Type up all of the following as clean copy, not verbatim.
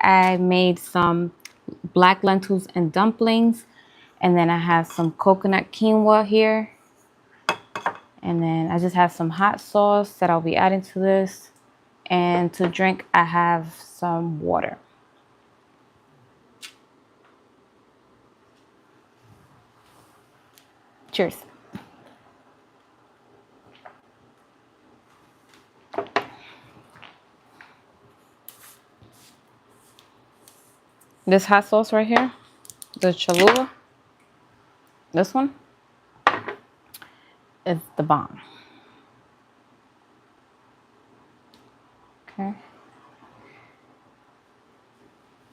I made some black lentils and dumplings. And then I have some coconut quinoa here. And then I just have some hot sauce that I'll be adding to this. And to drink, I have some water. Cheers. This hot sauce right here, the Cholula, this one, is the bomb. Okay.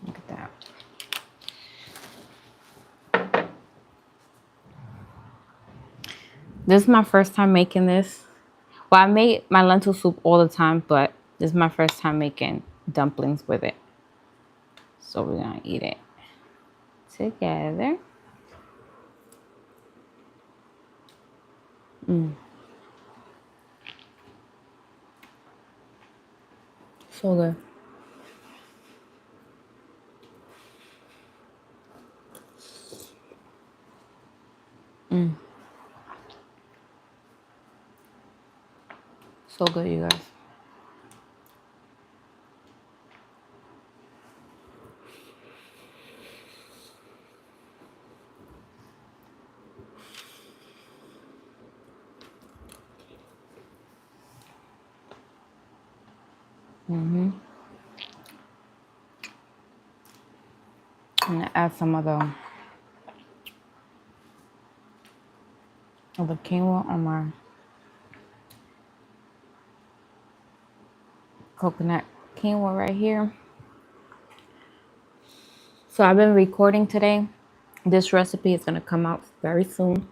Look at that. This is my first time making this. Well, I made my lentil soup all the time, but this is my first time making dumplings with it. So we're gonna eat it together. So good. So good, you guys. I'm gonna add some of the quinoa on my coconut quinoa right here. So I've been recording today. This recipe is gonna come out very soon.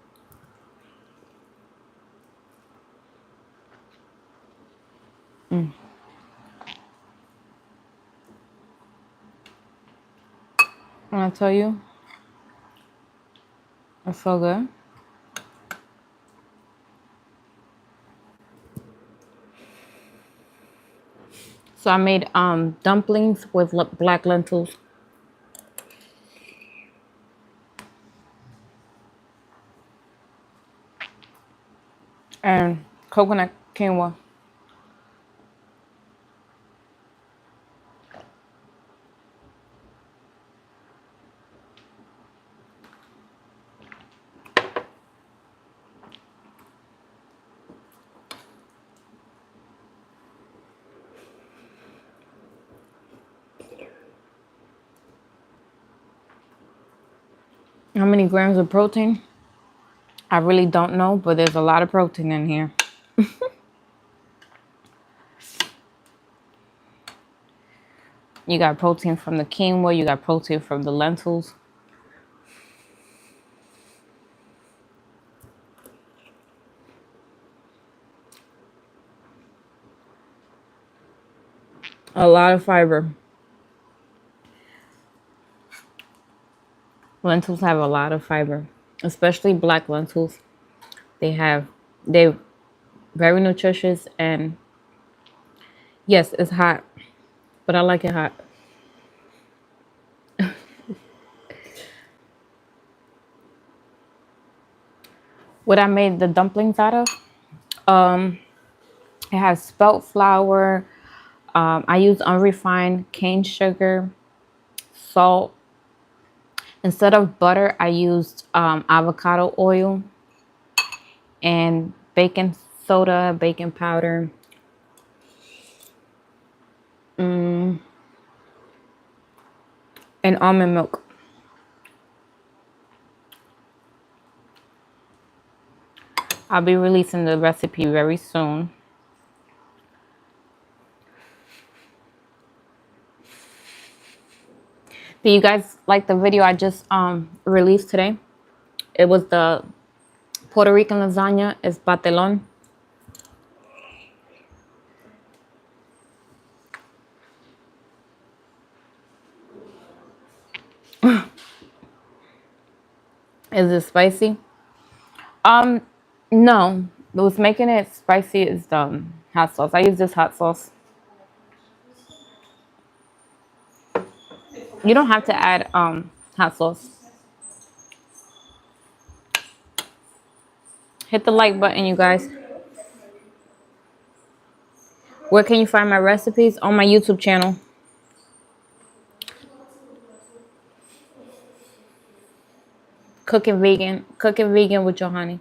When I tell you, it's so good. So I made dumplings with black lentils. And coconut quinoa. How many grams of protein? I really don't know, but there's a lot of protein in here. You got protein from the quinoa, you got protein from the lentils. A lot of fiber. Lentils have a lot of fiber, especially black lentils. They're very nutritious, and yes, it's hot, but I like it hot. What I made the dumplings out of, it has spelt flour. I use unrefined cane sugar, salt. Instead of butter, I used avocado oil and baking soda, baking powder. And almond milk. I'll be releasing the recipe very soon. Do you guys like the video I just released today? It was the Puerto Rican lasagna. It's patelon. Is it spicy? No. What's making it spicy is the hot sauce. I use this hot sauce. You don't have to add hot sauce. Hit the like button, you guys. Where can you find my recipes? On my YouTube channel. Cooking vegan. Cooking vegan with Johanny.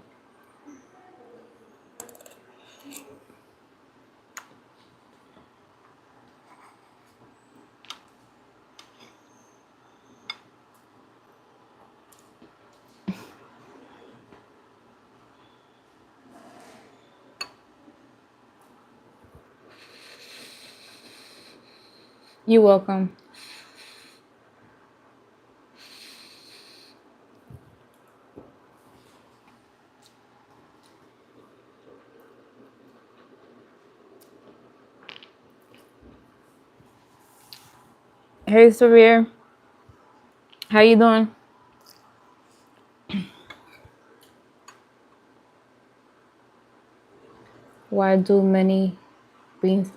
You're welcome. Hey, Severe. How you doing? Why do many beans?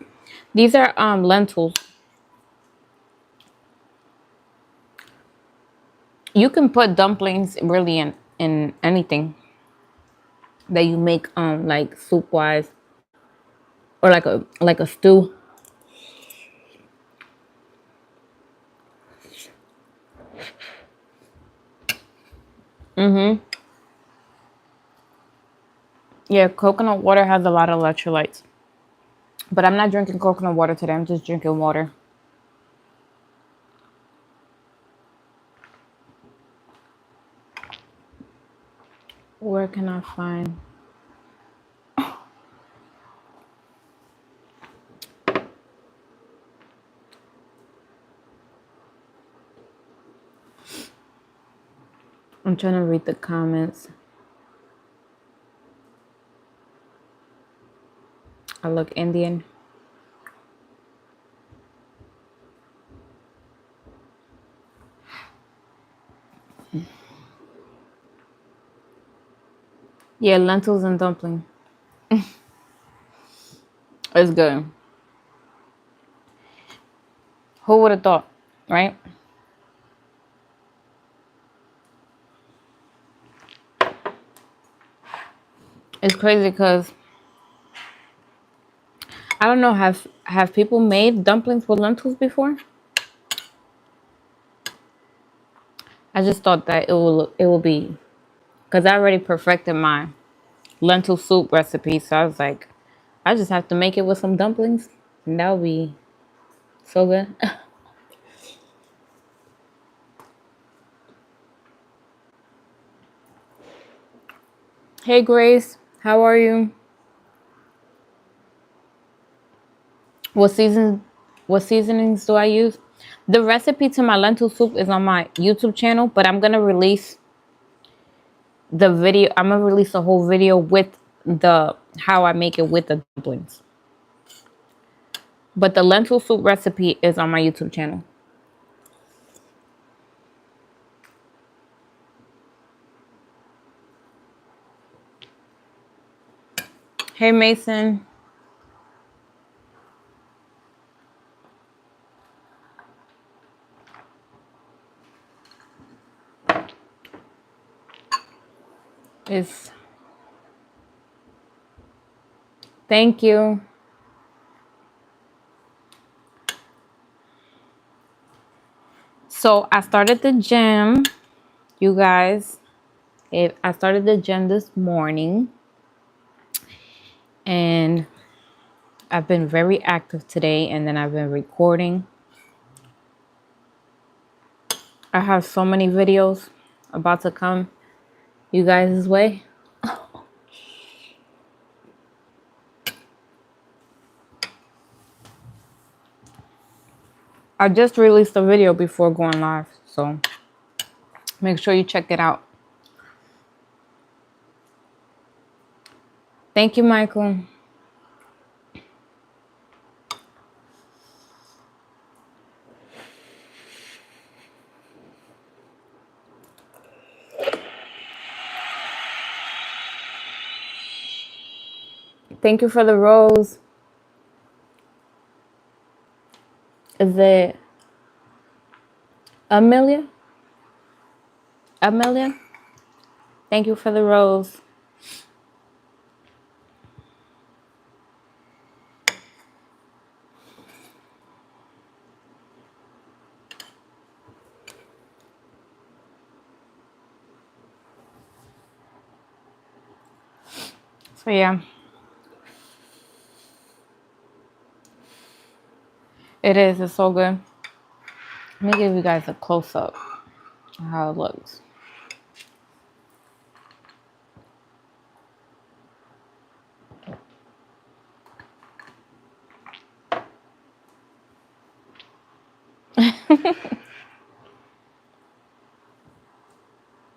These are lentils. You can put dumplings really in anything that you make like soup wise or like a stew. Mm-hmm. Yeah, coconut water has a lot of electrolytes. But I'm not drinking coconut water today. I'm just drinking water. Where can I find? I'm trying to read the comments. I look Indian. Yeah, lentils and dumpling. It's good. Who would have thought, right? It's crazy because I don't know. Have people made dumplings with lentils before? I just thought that it will be because I already perfected my lentil soup recipe. So I was like, I just have to make it with some dumplings, and that'll be so good. Hey Grace, how are you? What season? What seasonings do I use? The recipe to my lentil soup is on my YouTube channel, but I'm gonna release the video. I'm gonna release a whole video with the how I make it with the dumplings. But the lentil soup recipe is on my YouTube channel. Hey Mason. Is thank you. So I started the gym, you guys. I started the gym this morning, and I've been very active today, and then I've been recording. I have so many videos about to come you guys' way. I just released a video before going live, so make sure you check it out. Thank you, Michael. Thank you for the rose. Is it Amelia? Amelia? Thank you for the rose. So yeah, it is. It's so good. Let me give you guys a close up of how it looks.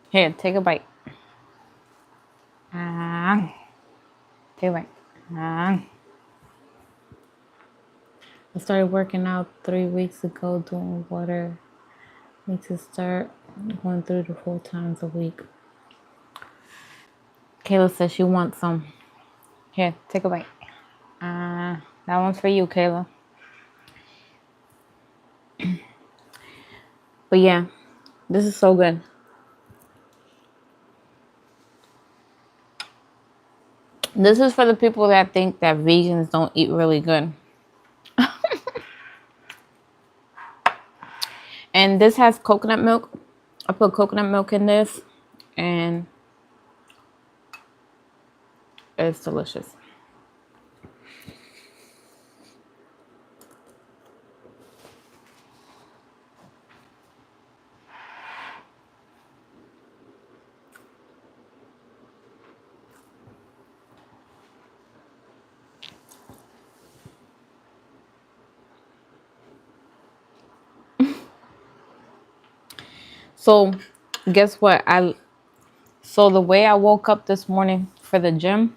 Here, take a bite. Ah, take a bite. Ah. I started working out 3 weeks ago, doing water. Need to start going through the 4 times a week. Kayla says she wants some. Here, take a bite. That one's for you, Kayla. But yeah, this is so good. This is for the people that think that vegans don't eat really good. And this has coconut milk. I put coconut milk in this, and it's delicious. So, guess what? So the way I woke up this morning for the gym,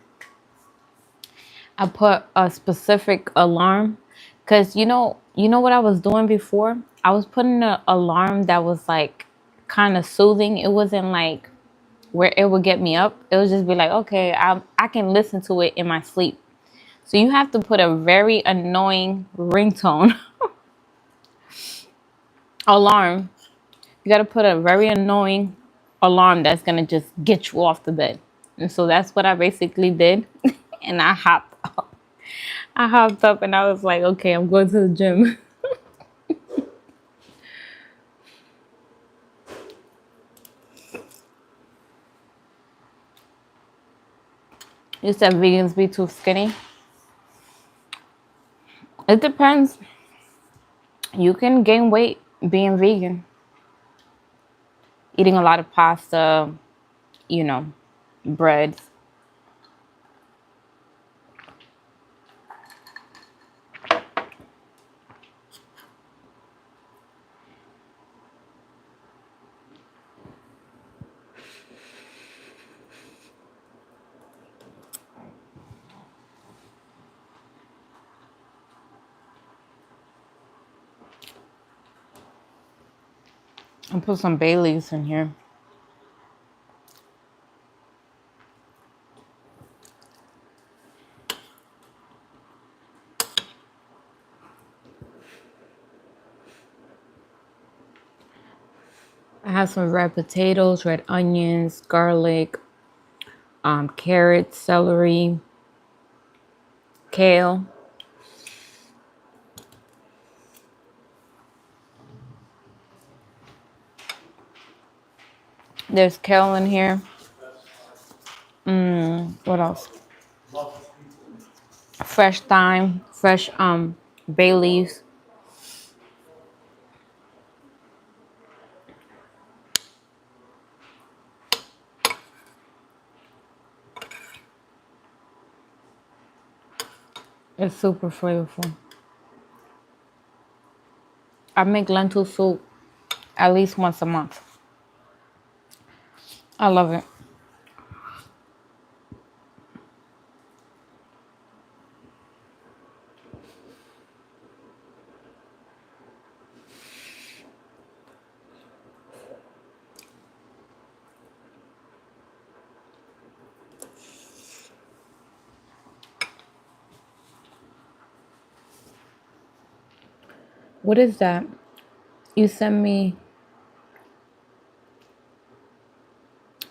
I put a specific alarm, because you know what I was doing before? I was putting an alarm that was like kind of soothing. It wasn't like where it would get me up. It would just be like, okay, I can listen to it in my sleep. So you have to put a very annoying ringtone alarm. You got to put a very annoying alarm that's going to just get you off the bed. And so that's what I basically did. And I hopped up. I hopped up and I was like, okay, I'm going to the gym. You said vegans be too skinny. It depends. You can gain weight being vegan. Eating a lot of pasta, breads. I'll put some bay leaves in here. I have some red potatoes, red onions, garlic, carrots, celery, kale. There's kale in here. What else? Fresh thyme, fresh bay leaves. It's super flavorful. I make lentil soup at least once a month. I love it. What is that? You sent me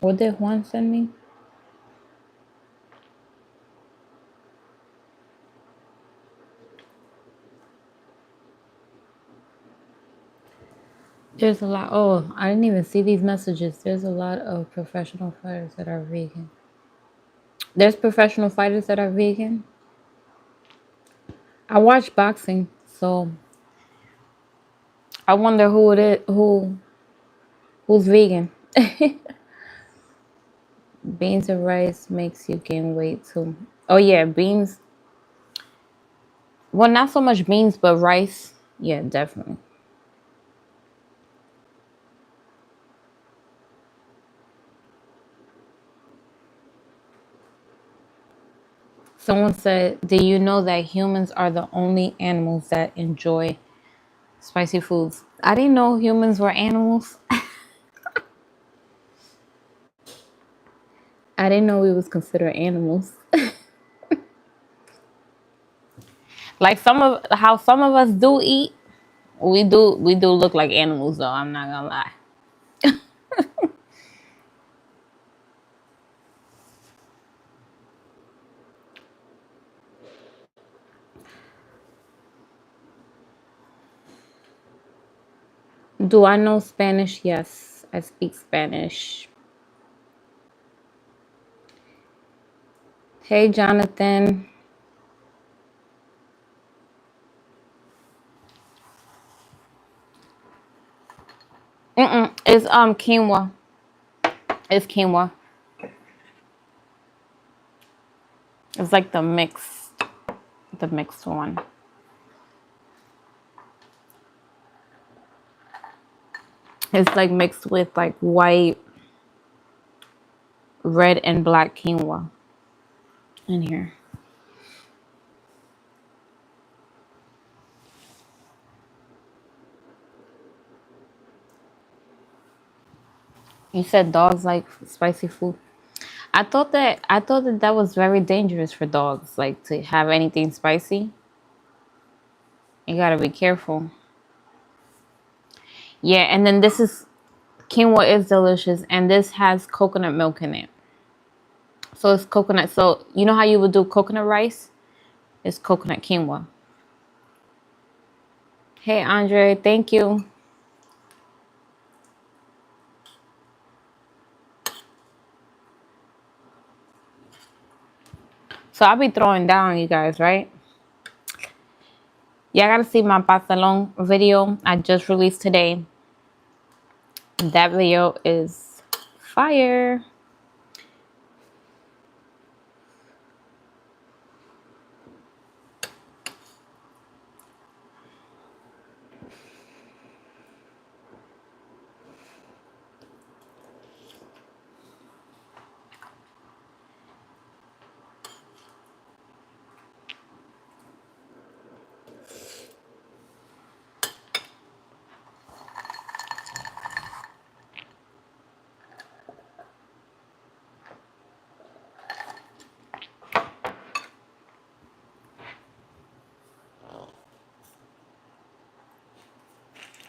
What did Juan send me? There's a lot. Oh, I didn't even see these messages. There's a lot of professional fighters that are vegan. There's professional fighters that are vegan. I watch boxing, so I wonder who it is, who's vegan. Beans and rice makes you gain weight too. Oh yeah, beans. Well, not so much beans, but rice. Yeah, definitely. Someone said, "Do you know that humans are the only animals that enjoy spicy foods?" I didn't know humans were animals. I didn't know we was considered animals. Like some of us do eat. We do look like animals though, I'm not gonna lie. Do I know Spanish? Yes, I speak Spanish. Hey Jonathan. It's quinoa. It's quinoa. It's like the mixed one. It's like mixed with like white, red, and black quinoa in here. You said dogs like spicy food. I thought that was very dangerous for dogs, like to have anything spicy. You gotta be careful. Yeah, and then this is quinoa is delicious, and this has coconut milk in it. So it's coconut. So you know how you would do coconut rice? It's coconut quinoa. Hey Andre, thank you. So I'll be throwing down, you guys, right? Y'all gotta see my pastelón video I just released today. That video is fire.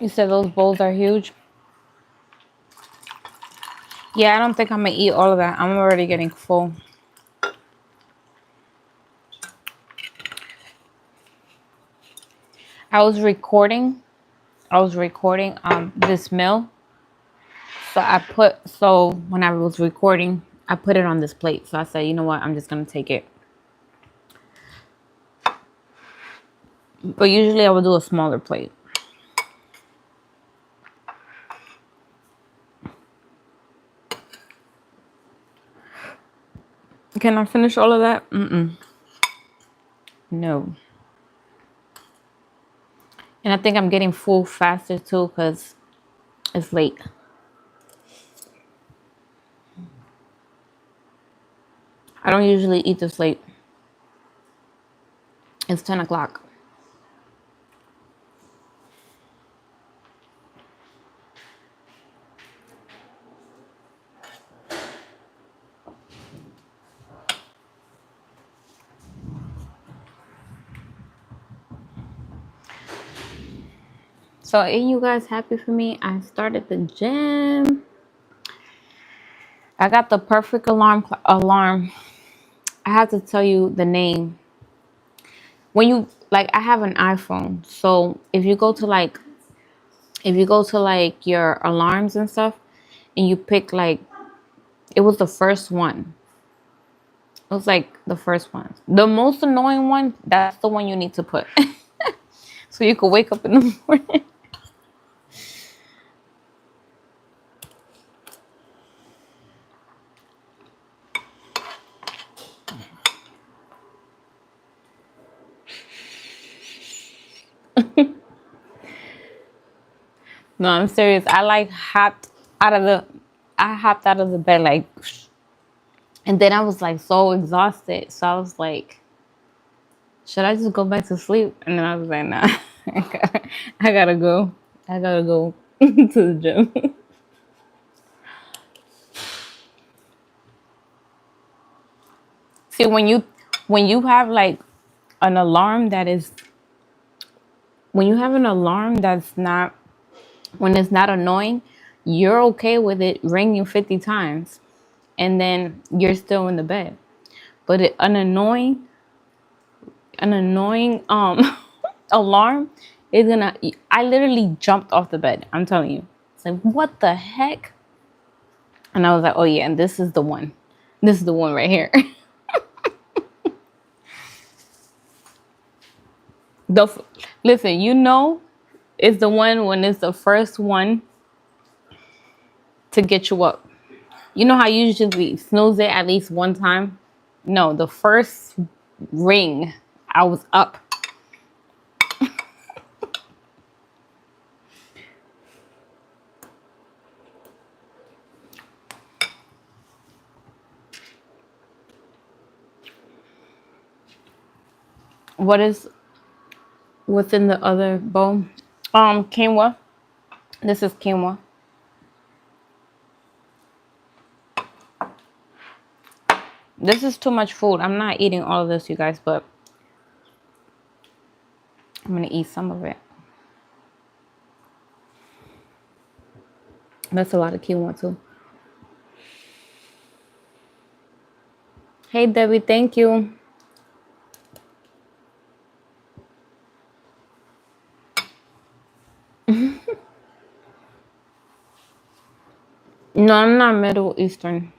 You said those bowls are huge. Yeah, I don't think I'm gonna eat all of that. I'm already getting full. I was recording. This meal. So when I was recording, I put it on this plate. So I said, you know what, I'm just gonna take it. But usually I would do a smaller plate. Can I finish all of that? No. And I think I'm getting full faster too because it's late. I don't usually eat this late. It's 10 o'clock. So, are you guys happy for me? I started the gym. I got the perfect alarm. I have to tell you the name. When you like, I have an iPhone, so if you go to like your alarms and stuff, and you pick like, it was the first one. It was like the first one. The most annoying one, that's the one you need to put. So you could wake up in the morning. No, I'm serious. I hopped out of the bed like, and then I was like so exhausted. So I was like, should I just go back to sleep? And then I was like, nah, I gotta go. I gotta go to the gym. See, when you have like an alarm that is when you have an alarm that's not when it's not annoying, you're okay with it ringing 50 times and then you're still in the bed. But an annoying alarm is gonna I literally jumped off the bed. I'm telling you. It's like, what the heck? And I was like, oh yeah, and this is the one. This is the one right here. the Listen, it's the one when it's the first one to get you up. You know how you usually snooze it at least one time? No, the first ring, I was up. What's in the other bowl? Quinoa. This is quinoa. This is too much food. I'm not eating all of this, you guys, but I'm gonna eat some of it. That's a lot of quinoa too. Hey Debbie, thank you. No, I'm not Middle Eastern.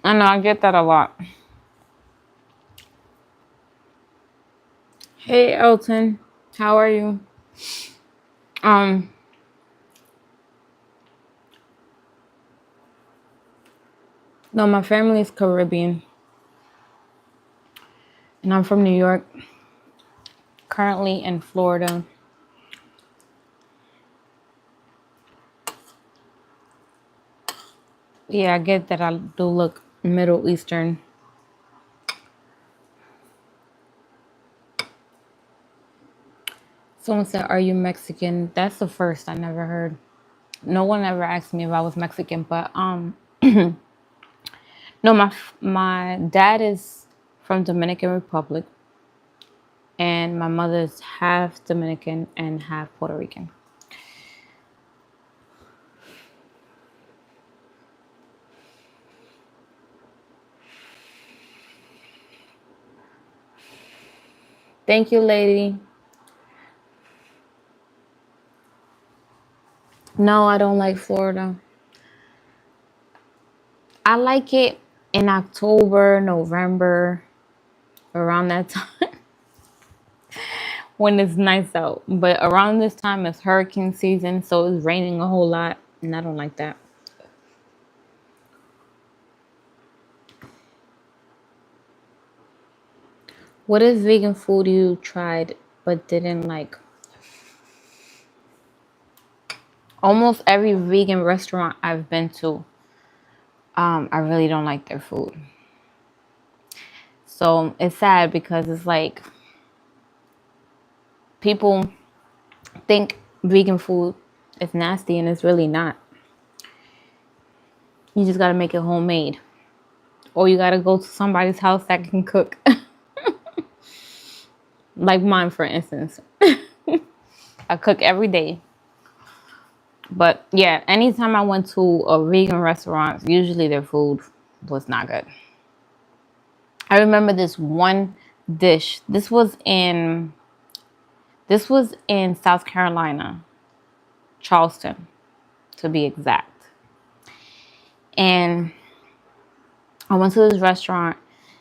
I know, I get that a lot. Hey Elton, how are you? Um, no, my family is Caribbean. And I'm from New York. Currently in Florida. Yeah, I get that I do look Middle Eastern. Someone said, are you Mexican? That's the first I never heard. No one ever asked me if I was Mexican, but no, my dad is from Dominican Republic and my mother is half Dominican and half Puerto Rican. Thank you, lady. No, I don't like Florida. I like it in October, November, around that time when it's nice out. But around this time, it's hurricane season, so it's raining a whole lot, and I don't like that. What is vegan food you tried but didn't like? Almost every vegan restaurant I've been to, I really don't like their food. So it's sad because it's like people think vegan food is nasty and it's really not. You just gotta make it homemade. Or you gotta go to somebody's house that can cook. Like mine, for instance. I cook every day. But yeah, anytime I went to a vegan restaurant, usually their food was not good. I remember this one dish. This was in South Carolina, Charleston, to be exact. And I went to this restaurant.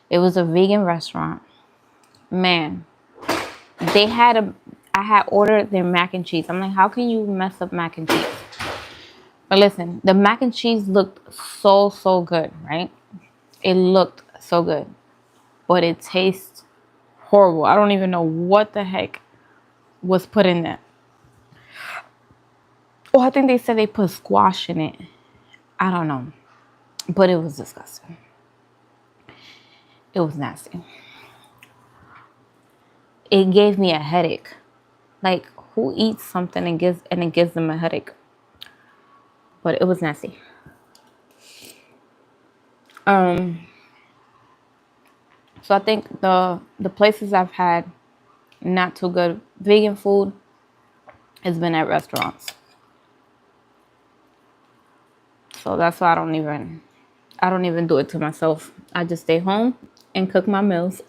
It was a vegan restaurant. Man, they had a I had ordered their mac and cheese. I'm like, how can you mess up mac and cheese? But listen, the mac and cheese looked so good, right? It looked so good. But it tastes horrible. I don't even know what the heck was put in that. Oh, I think they said they put squash in it. I don't know. But it was disgusting. It was nasty. It gave me a headache. Like, who eats something and it gives them a headache? But it was nasty. So I think the places I've had not too good vegan food has been at restaurants. So that's why I don't even do it to myself. I just stay home and cook my meals.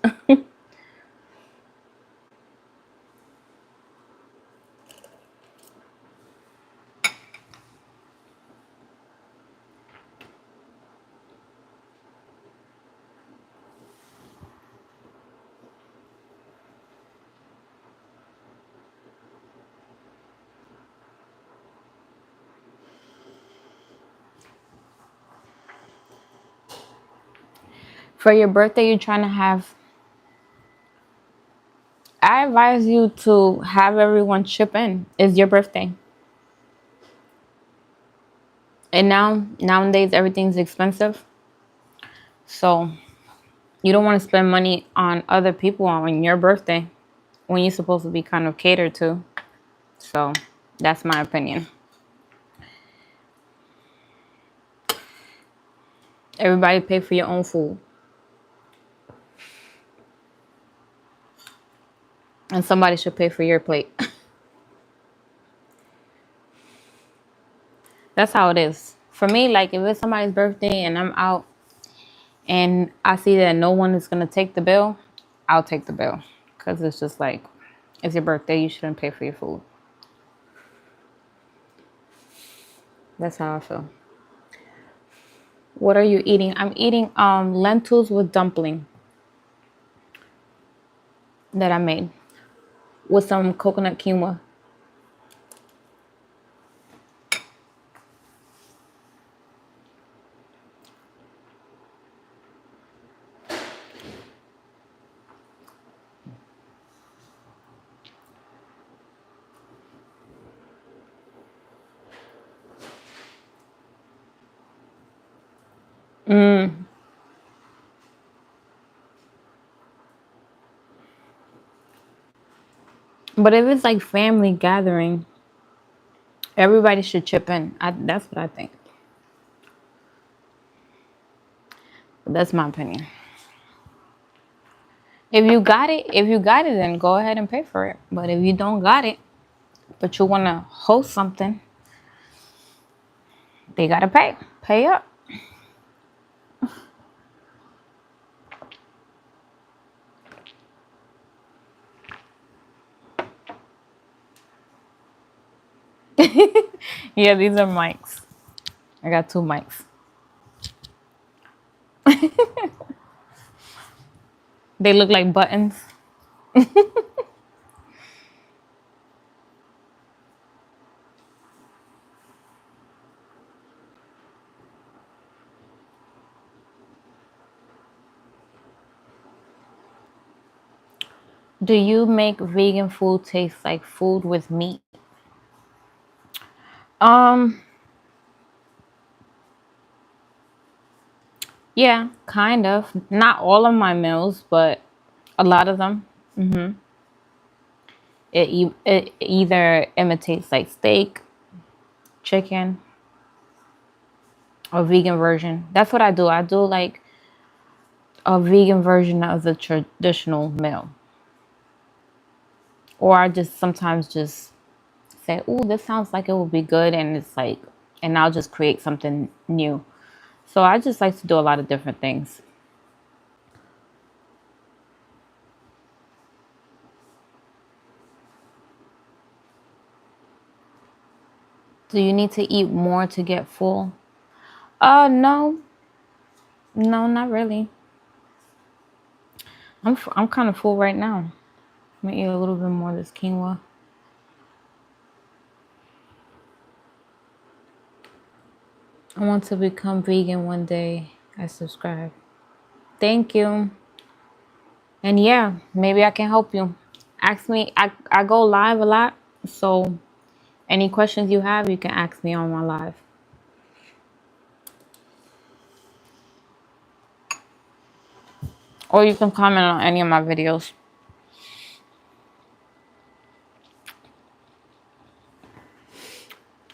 For your birthday, you're trying to have. I advise you to have everyone chip in. It's your birthday. And nowadays everything's expensive. So you don't want to spend money on other people on your birthday when you're supposed to be kind of catered to. So that's my opinion. Everybody pay for your own food. And somebody should pay for your plate. That's how it is. For me, like if it's somebody's birthday and I'm out and I see that no one is going to take the bill, I'll take the bill. Because it's just like, it's your birthday, you shouldn't pay for your food. That's how I feel. What are you eating? I'm eating lentils with dumpling that I made with some coconut quinoa. But if it's like family gathering, everybody should chip in. That's what I think. But that's my opinion. If you got it, then go ahead and pay for it. But if you don't got it, but you want to host something, they gotta pay. Pay up. Yeah, these are mics. I got two mics. They look like buttons. Do you make vegan food taste like food with meat? Um, yeah, kind of. Not all of my meals, but a lot of them. It either imitates like steak, chicken, or vegan version. That's what I do. I do like a vegan version of the traditional meal. Or I just sometimes just say, "Ooh, this sounds like it will be good," and it's like, and I'll just create something new. So I just like to do a lot of different things. Do you need to eat more to get full? No, no, not really. I'm kind of full right now. I'm gonna eat a little bit more of this quinoa. I want to become vegan one day. I subscribe. Thank you. And yeah, maybe I can help you. Ask me. I go live a lot, so any questions you have, you can ask me on my live. Or you can comment on any of my videos.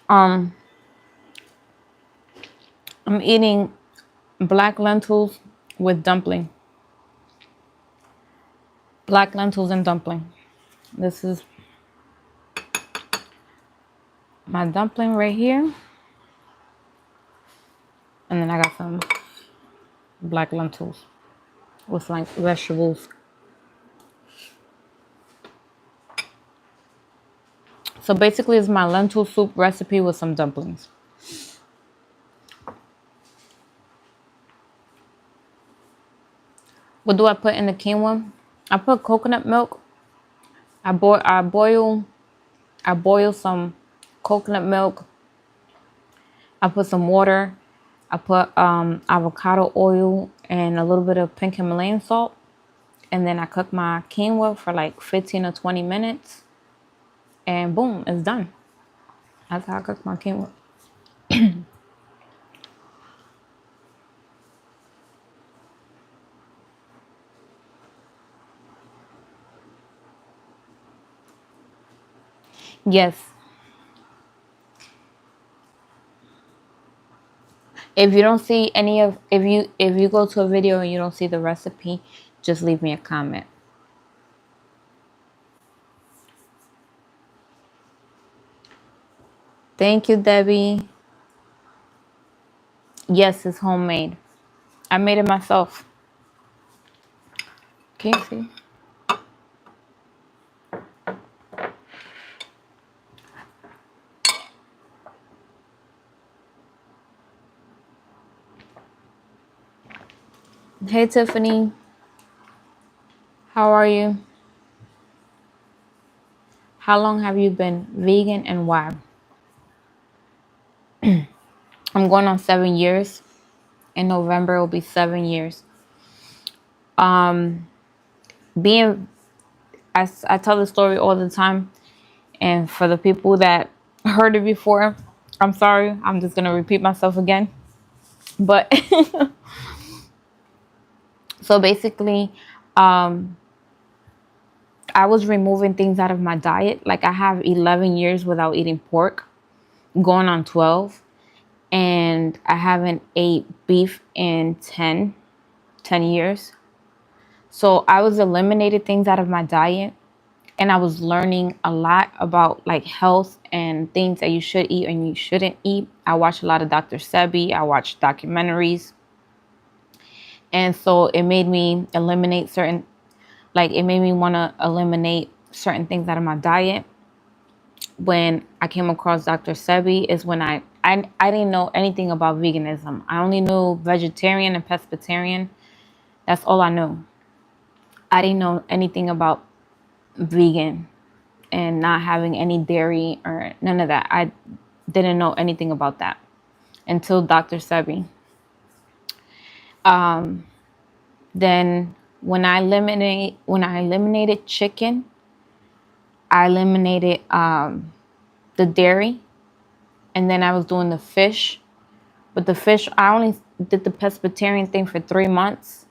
Um, I'm eating black lentils with dumpling. Black lentils and dumpling. This is my dumpling right here. And then I got some black lentils with like vegetables. So basically it's my lentil soup recipe with some dumplings. What do I put in the quinoa? I put coconut milk. I boil some coconut milk. I put some water. I put avocado oil and a little bit of pink Himalayan salt. And then I cook my quinoa for like 15 or 20 minutes. And boom, it's done. That's how I cook my quinoa. Yes. If you don't see any of if you go to a video and you don't see the recipe, just leave me a comment. Thank you, Debbie. Yes, it's homemade. I made it myself. Can you see? Hey, Tiffany. How are you? How long have you been vegan and why? I'm going on 7 years. In November, it will be 7 years. Um, being, I tell the story all the time. And for the people that heard it before, I'm sorry. I'm just going to repeat myself again. But so basically, um, I was removing things out of my diet. Like I have 11 years without eating pork, going on 12. And I haven't ate beef in 10 years. So I was eliminating things out of my diet. And I was learning a lot about like health and things that you should eat and you shouldn't eat. I watched a lot of Dr. Sebi. I watched documentaries. And so it made me eliminate certain, like it made me want to eliminate certain things out of my diet. When I came across Dr. Sebi is when I didn't know anything about veganism. I only knew vegetarian and pescatarian. That's all I knew. I didn't know anything about vegan and not having any dairy or none of that. I didn't know anything about that until Dr. Sebi. Then when I eliminated chicken, I eliminated the dairy, and then I was doing the fish. But the fish, I only did the pescatarian thing for 3 months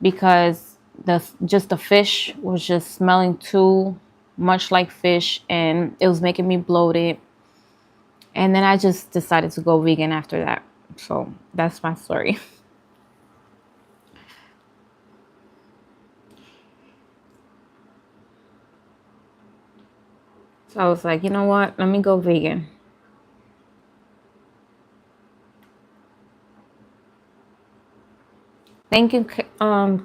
because the fish was just smelling too much like fish, and it was making me bloated. And then I just decided to go vegan after that. So that's my story. So I was like, you know what? Let me go vegan. Thank you,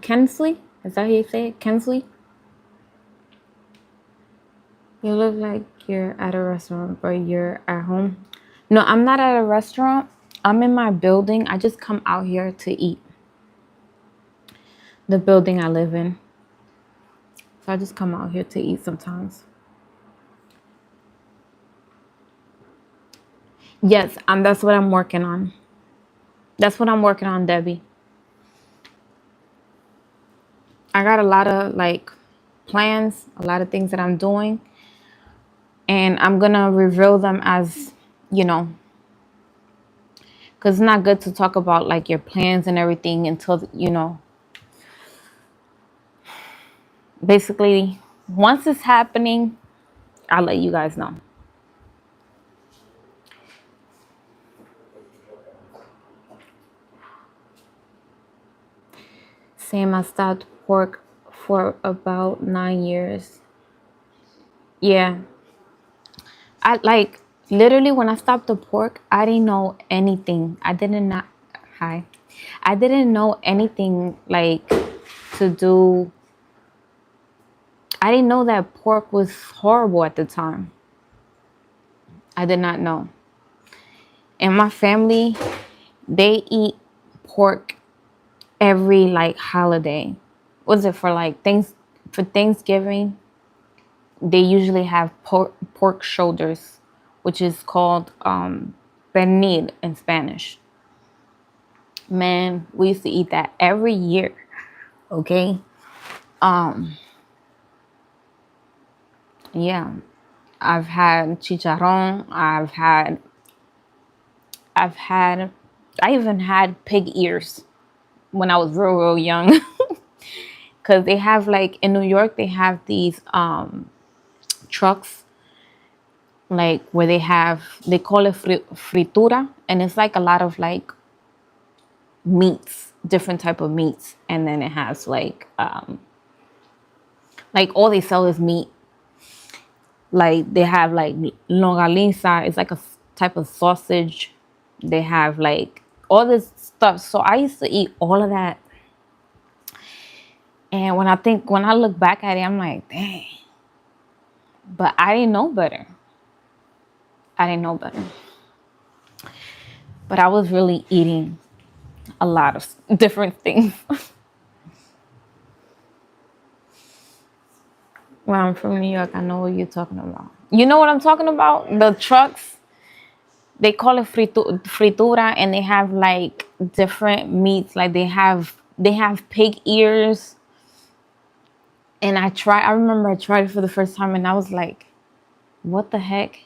Kensley. Is that how you say it? Kensley? You look like you're at a restaurant, but you're at home. No, I'm not at a restaurant. I'm in my building. I just come out here to eat. The building I live in. So I just come out here to eat sometimes. Yes, that's what I'm working on. That's what I'm working on, Debbie. I got a lot of like plans, a lot of things that I'm doing, and I'm gonna reveal them as, you know, because it's not good to talk about like your plans and everything until, you know, basically once it's happening, I'll let you guys know. Same, I stopped pork for about 9 years. Yeah. I like literally when I stopped the pork, I didn't know anything. I didn't not hi. I didn't know anything like to do. I didn't know that pork was horrible at the time. I did not know. And my family, they eat pork every like holiday. Was it for like things for Thanksgiving? They usually have pork shoulders, which is called pernil in Spanish. Man, we used to eat that every year. Okay. Um, yeah. I've had chicharrón. I've had I even had pig ears when I was real young. Cause they have like in New York they have these trucks like where they call it fritura, and it's like a lot of meats, different type of meats, and then it has like all they sell is meat. Like they have like longaniza, it's like a type of sausage. They have like all this stuff. So I used to eat all of that. And when I look back at it, I'm like, dang. But I didn't know better. I didn't know better. But I was really eating a lot of different things. Well, I'm from New York. I know what you're talking about. You know what I'm talking about? The trucks, they call it fritura, and they have like different meats. Like they have pig ears. And I remember I tried it for the first time and I was like, what the heck?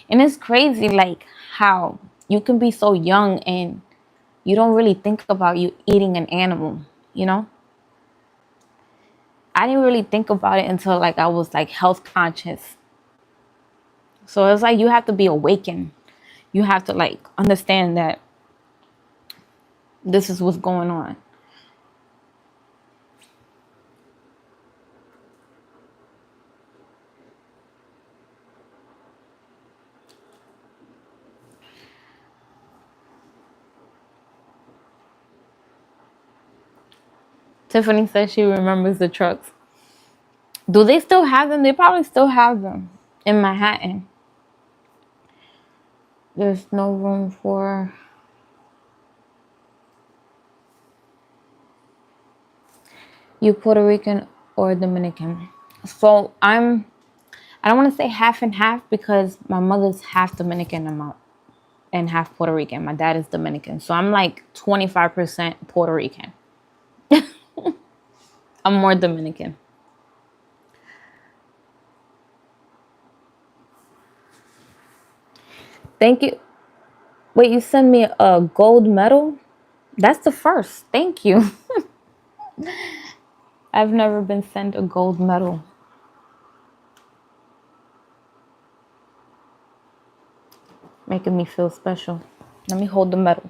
And it's crazy like how you can be so young and you don't really think about you eating an animal, you know? I didn't really think about it until like I was like health conscious. So it's like you have to be awakened. You have to like understand that this is what's going on. Tiffany says she remembers the trucks. Do they still have them? They probably still have them in Manhattan. There's no room for you Puerto Rican or Dominican. So I don't want to say half and half because my mother's half Dominican and half Puerto Rican. My dad is Dominican. So I'm like 25% Puerto Rican. I'm more Dominican. Thank you. Wait, you sent me a gold medal? That's the first. Thank you. I've never been sent a gold medal. Making me feel special. Let me hold the medal.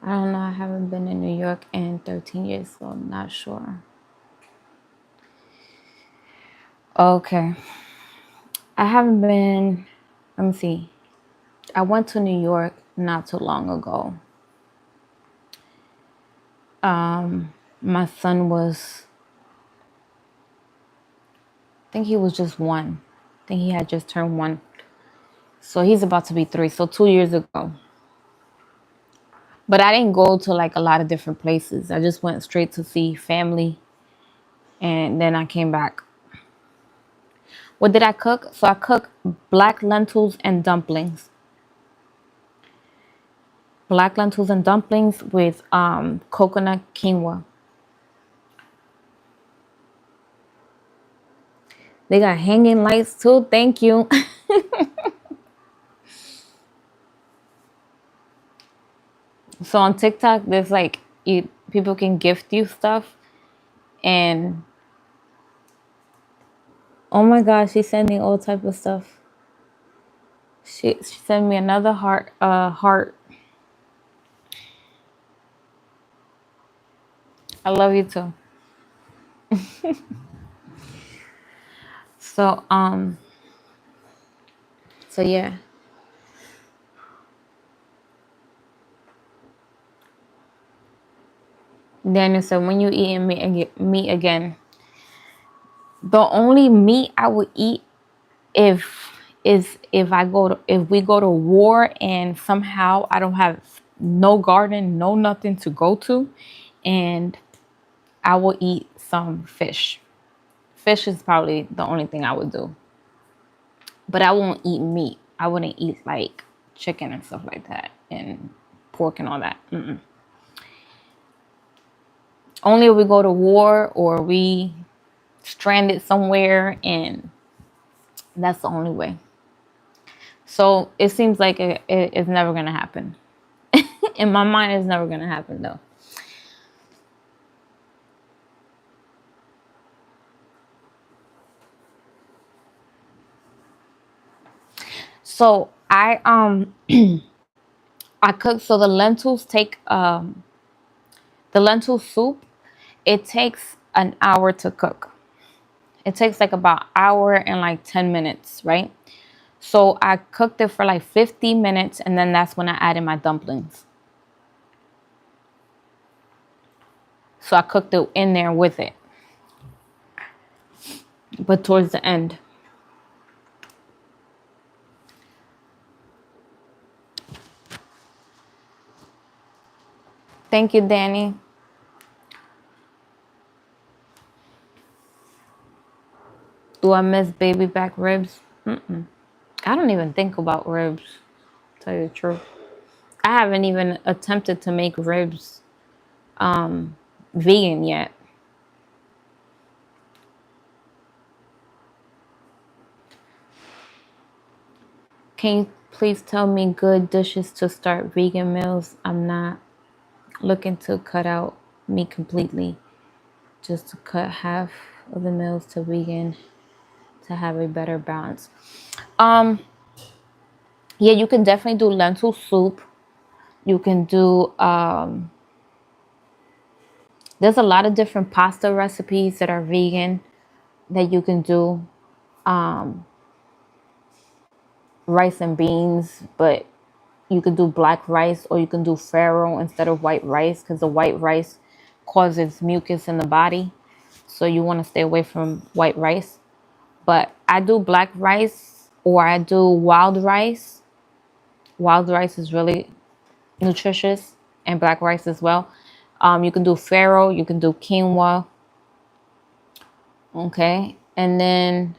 I don't know. I haven't been in New York in 13 years, so I'm not sure. Okay. I haven't been, let me see. I went to New York not too long ago. My son was, I think he was just one. I think he had just turned one. So he's about to be 3. So 2 years ago. But I didn't go to like a lot of different places. I just went straight to see family and then I came back. What did I cook? So I cooked black lentils and dumplings. Black lentils and dumplings with coconut quinoa. They got hanging lights too. Thank you. So on TikTok, there's like people can gift you stuff, and oh my gosh, she's sending all type of stuff. She sent me another heart. I love you too. So so yeah. Daniel said, when you eating meat again, the only meat I would eat if we go to war and somehow I don't have no garden, no nothing to go to, and I will eat some fish. Fish is probably the only thing I would do. But I won't eat meat. I wouldn't eat like chicken and stuff like that and pork and all that. Only if we go to war or we stranded somewhere, and that's the only way. So it seems like it's never going to happen. In my mind, it's never going to happen though. So I cook. So the lentils take the lentil soup. It takes an hour to cook. It takes like about hour and like 10 minutes, right? So I cooked it for like 50 minutes, and then that's when I added my dumplings. So I cooked it in there with it, but towards the end. Thank you, Danny. Do I miss baby back ribs? I don't even think about ribs, to tell you the truth. I haven't even attempted to make ribs vegan yet. Can you please tell me good dishes to start vegan meals? I'm not looking to cut out meat completely, just to cut half of the meals to vegan to have a better balance. Yeah, you can definitely do lentil soup. You can do there's a lot of different pasta recipes that are vegan that you can do. Rice and beans, but you can do black rice or you can do farro instead of white rice, because the white rice causes mucus in the body. So you want to stay away from white rice. But I do black rice or I do wild rice. Wild rice is really nutritious, and black rice as well. You can do farro, you can do quinoa. Okay. And then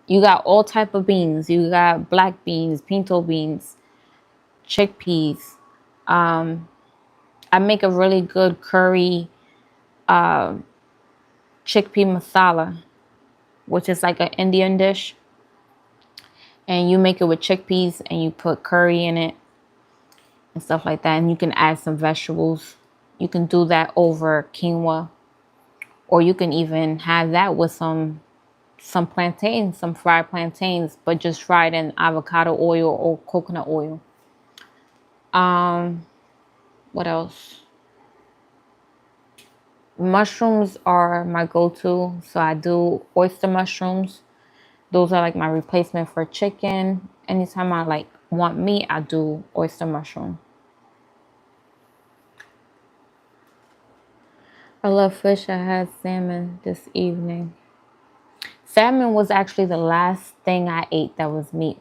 you got all type of beans. You got black beans, pinto beans, chickpeas. I make a really good curry chickpea masala, which is like an Indian dish. And you make it with chickpeas and you put curry in it and stuff like that. And you can add some vegetables. You can do that over quinoa. Or you can even have that with some plantains, some fried plantains, but just fried in avocado oil or coconut oil. What else? Mushrooms are my go-to. So I do oyster mushrooms. Those are like my replacement for chicken. Anytime I like want meat, I do oyster mushroom. I love fish. I had salmon this evening. Salmon was actually the last thing I ate that was meat.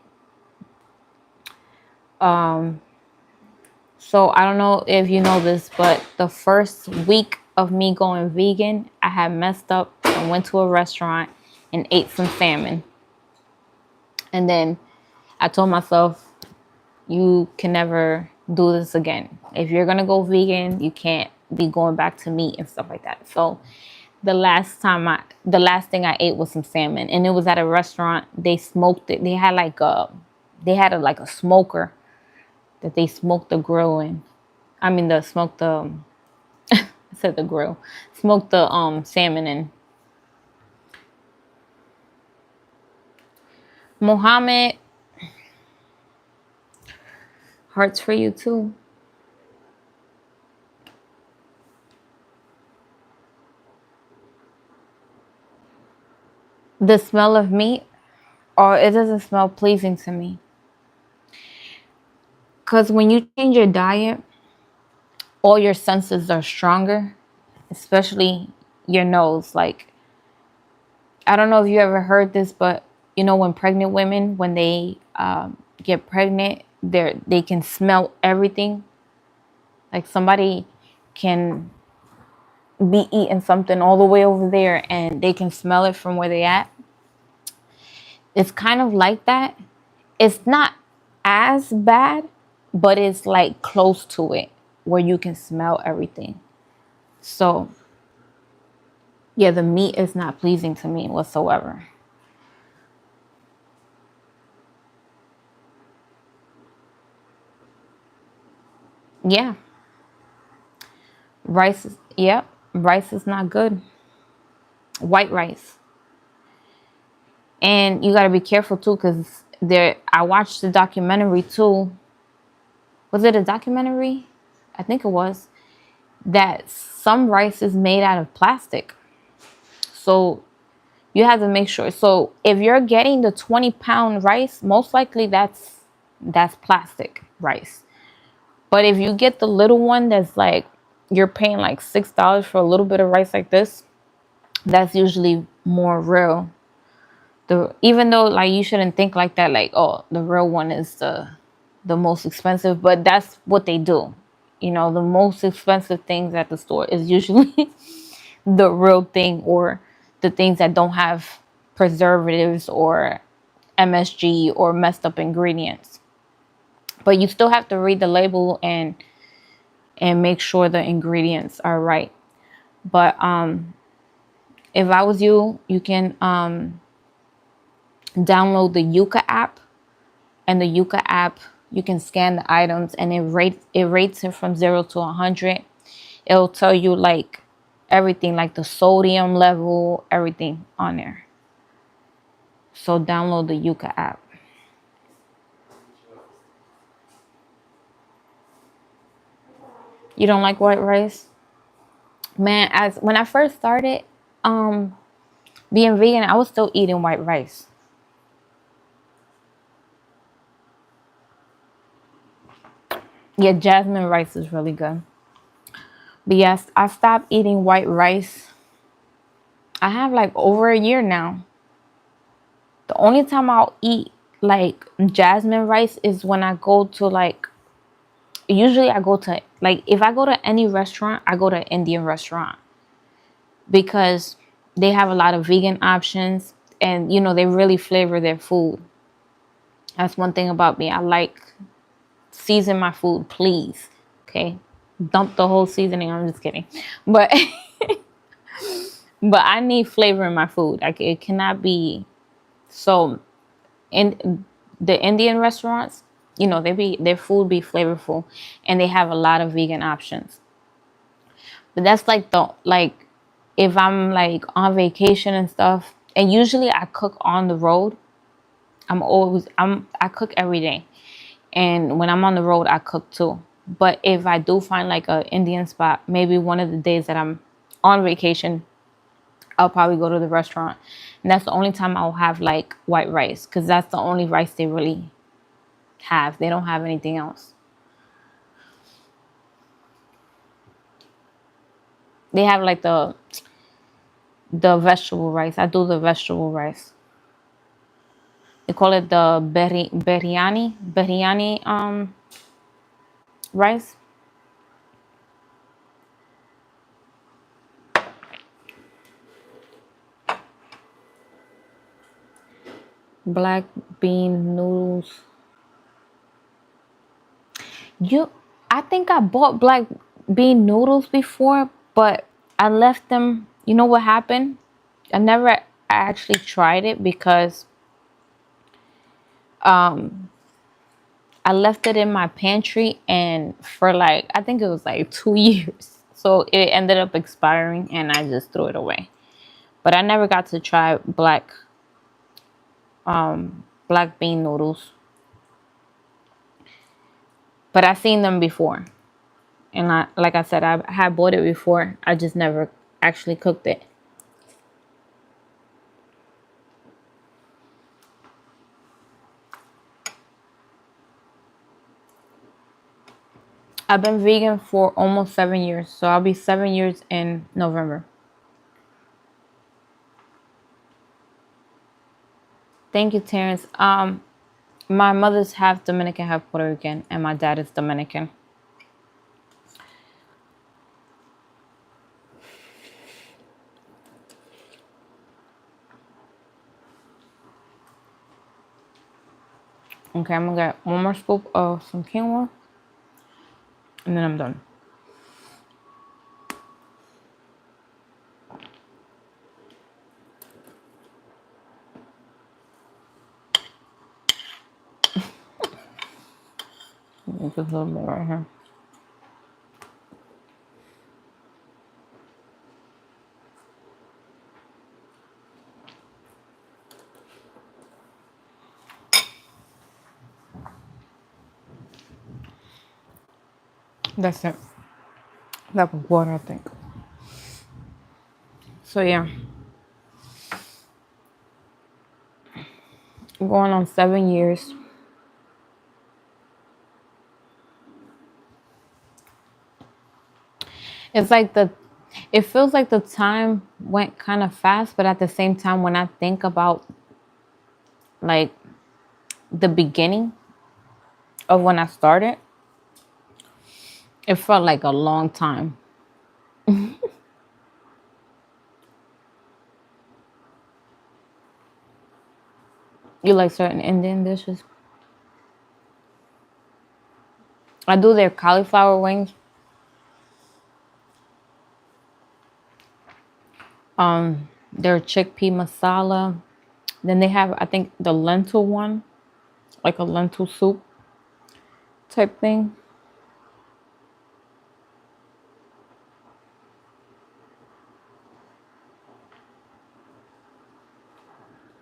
So I don't know if you know this, but the first week of me going vegan, I had messed up and went to a restaurant and ate some salmon. And then I told myself, you can never do this again. If you're gonna go vegan, you can't be going back to meat and stuff like that. So the last thing I ate was some salmon, and it was at a restaurant. They smoked it. They had like a smoker that they smoked the grill in. I mean, I said the grill, smoked the salmon in. Mohammed, hearts for you too. The smell of meat, or it doesn't smell pleasing to me. Because when you change your diet, all your senses are stronger, especially your nose. Like, I don't know if you ever heard this, but you know, when pregnant women, when they get pregnant, they can smell everything. Like somebody can be eating something all the way over there and they can smell it from where they at. It's kind of like that. It's not as bad, but it's like close to it where you can smell everything. So yeah, the meat is not pleasing to me whatsoever. Yeah. Yep. Rice is not good. White rice. And you got to be careful too, because I watched the documentary too. Was it a documentary? I think it was. That some rice is made out of plastic. So you have to make sure. So if you're getting the 20-pound rice, most likely that's plastic rice. But if you get the little one that's like, you're paying like $6 for a little bit of rice like this, that's usually more real. Even though like you shouldn't think like that, like, oh, the real one is the most expensive, but that's what they do. You know, the most expensive things at the store is usually the real thing, or the things that don't have preservatives or MSG or messed up ingredients. But you still have to read the label and make sure the ingredients are right. But if I was you, you can download the Yuka app. And the Yuka app, you can scan the items and it rates it from 0 to 100. It'll tell you like everything, like the sodium level, everything on there. So download the Yuka app. You don't like white rice? Man, as when I first started being vegan, I was still eating white rice. Yeah, jasmine rice is really good. But yes, I stopped eating white rice. I have like over a year now. The only time I'll eat like jasmine rice is when I go to like, usually I go to like, if I go to any restaurant, I go to an Indian restaurant, because they have a lot of vegan options, and you know, they really flavor their food. That's one thing about me. I like season my food, please. Okay, dump the whole seasoning. I'm just kidding, but but I need flavor in my food. Like, it cannot be so. In the Indian restaurants, you know, their food be flavorful, and they have a lot of vegan options. But that's like if I'm like on vacation and stuff, and usually I cook on the road. I cook every day, and when I'm on the road, I cook too. But if I do find like a Indian spot, maybe one of the days that I'm on vacation, I'll probably go to the restaurant. And that's the only time I'll have like white rice, because that's the only rice they really have. They don't have anything else. They have like the vegetable rice. I do the vegetable rice. They call it the biryani rice. Black bean noodles. You I think I bought black bean noodles before, but I left them. You know what happened? I never actually tried it because I left it in my pantry, and for like, I think it was like 2 years. So it ended up expiring and I just threw it away. But I never got to try black bean noodles. But I seen them before. And like I said, I had bought it before. I just never actually cooked it. I've been vegan for almost 7 years. So I'll be 7 years in November. Thank you, Terrence. My mother's half Dominican, half Puerto Rican, and my dad is Dominican. Okay, I'm gonna get one more scoop of some quinoa, and then I'm done. Just a little bit right here. That's it. That was water, I think. So yeah, I'm going on 7 years. It's like it feels like the time went kind of fast, but at the same time, when I think about like the beginning of when I started, it felt like a long time. You like certain Indian dishes? I do their cauliflower wings. Their chickpea masala. Then they have, I think, the lentil one, like a lentil soup type thing.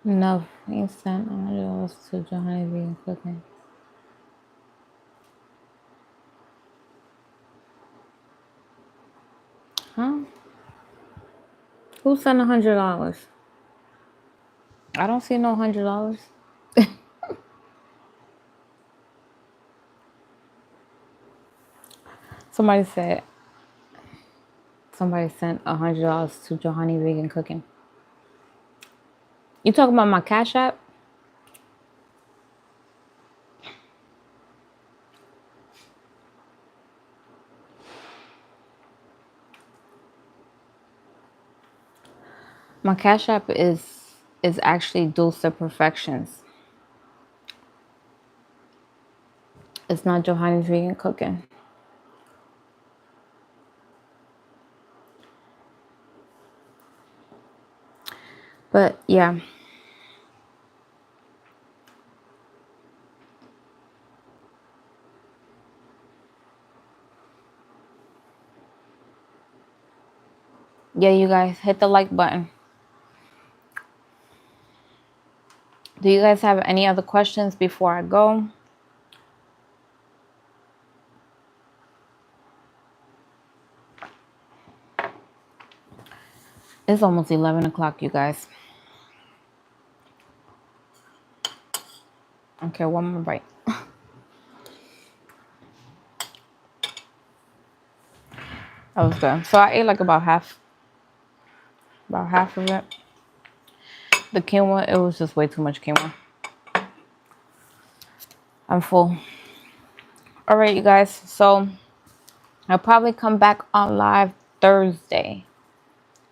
No, he sent $100 to Johanny vegan cooking. Huh? Who sent $100? I don't see no $100. Somebody said somebody sent $100 to Johanny vegan cooking. You talking about my Cash App? My Cash App is actually Dulce Perfections. It's not Johanny's vegan cooking. But yeah. Yeah, you guys hit the like button. Do you guys have any other questions before I go? It's almost 11 o'clock, you guys. Okay, one more bite. That was good. So I ate like about half of it. The quinoa, it was just way too much quinoa. I'm full. All right, you guys. So I'll probably come back on live Thursday.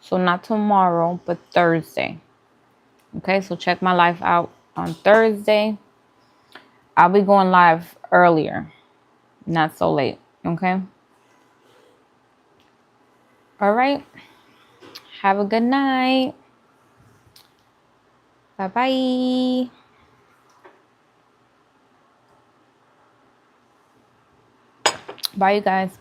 So not tomorrow, but Thursday. Okay, so check my live out on Thursday. I'll be going live earlier, not so late. Okay. All right. Have a good night. Bye-bye. Bye, you guys.